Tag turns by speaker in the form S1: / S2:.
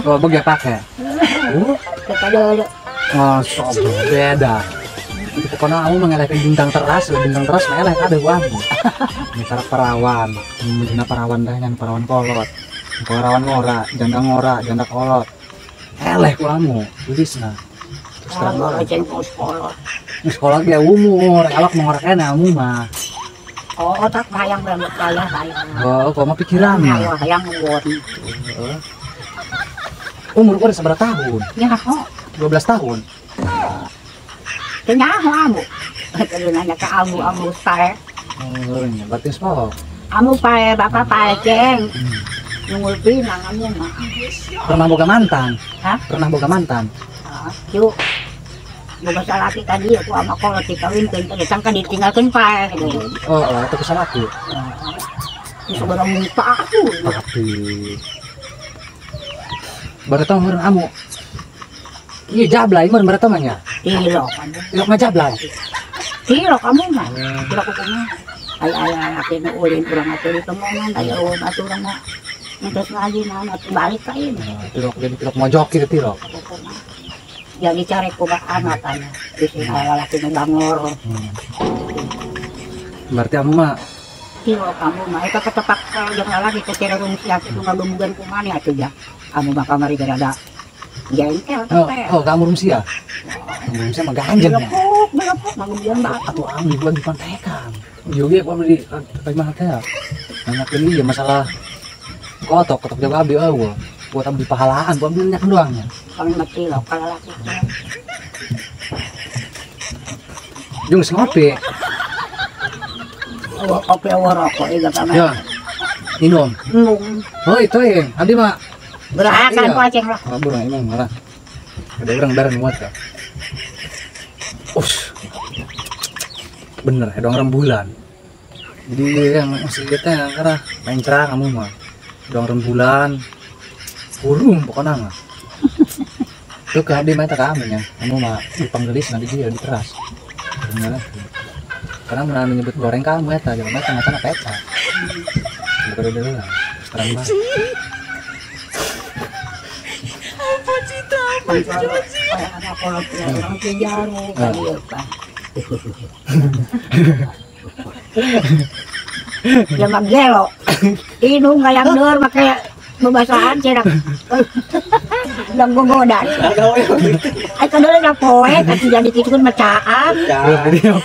S1: Oh, bagi pakai.
S2: Kita dulu.
S1: Oh, sobo beda. Pokoknya kamu mengelakkan bintang teras melek ada wangi. Ini para perawan, menjina perawan dengan perawan kolot. Perawan janda kolot. Eleh kamu, tulisna. Terus terang sekolah dia umur, elok mengorakkan kamu mah.
S2: Oh, otak bayang banget bayang.
S1: Oh, kok mau pikirannya?
S2: Bayang nggon.
S1: Umur kau seberapa tahun?
S2: Ya, kok
S1: 12 tahun.
S2: kenyaho amo. Kalau nanya ke amo pae.
S1: Oh, berarti sok.
S2: Amo pae bapak pae ceng. Nungul pinang amo mah.
S1: Pernah boga mantan?
S2: Hah?
S1: Pernah boga mantan?
S2: Yuk. Boga salaki tadi aku ama kolot dikawinkeun teh sangka ditinggalkeun pae.
S1: Oh, itu kesalahan aku.
S2: Bisa barang muka aku.
S1: Tapi baru tahu meureun amu. Iya jablay meureun baru tahu mah nya.
S2: Tilo kan.
S1: Ilok mah jablay.
S2: Tilo kamu mah. Tilo aku tanya. Ay akin ulin urang atuh di temongan aya aturan mah. Terus ngaji na balik ka ieu.
S1: Tilok mau joki tilok.
S2: Jadi cari ku anak tanya. Di sini lalaki nu bangor.
S1: Berarti amu mah
S2: Tilo kamu mah eta ketepak jeung lalaki teh kira rumsi atuh ngagemugan ku maneh atuh ya. Kamu mah kamari gara jengkel teh.
S1: Oh, kamu rumsia. Rumsia mah ganjeng nya.
S2: Berapa ngagemugan banget.
S1: Atuh amu gua dipantekan. Juga aku beli mah teh. Nanyakeun ieu masalah kotok jaga abdi eueuh. Buat abdi pahalaan, buat abdi nyak doangnya.
S2: Kami mah tilo ka lalaki teh.
S1: Jeung ngopi.
S2: Kopi rokok ieu ka mah.
S1: Ya. Minum. Oh, itu ya. Abdi mah
S2: berahakan ku aceng lah.
S1: Oh, burang emang malah. Ada orang bareng muat ya. Us. Bener, ada orang rembulan. Jadi yang masih kita yang karena main cerah kamu mah. Ada orang rembulan. Burung pokoknya mah. Tuh ke abdi mah kamu ya. Kamu mah dipanggelis nanti dia di teras. Bener. Karena mana menyebut goreng kamu ya, jangan macam-macam peca. Betul dulu lah. Terang banget.
S2: Ada kolot orang pinjaro kali apa. Ya magelo. Inung ngayang deur make bebasaan cenah. Udah gogodan. Ai kadang da poe kasi jadi titukeun macaang.
S1: Ya,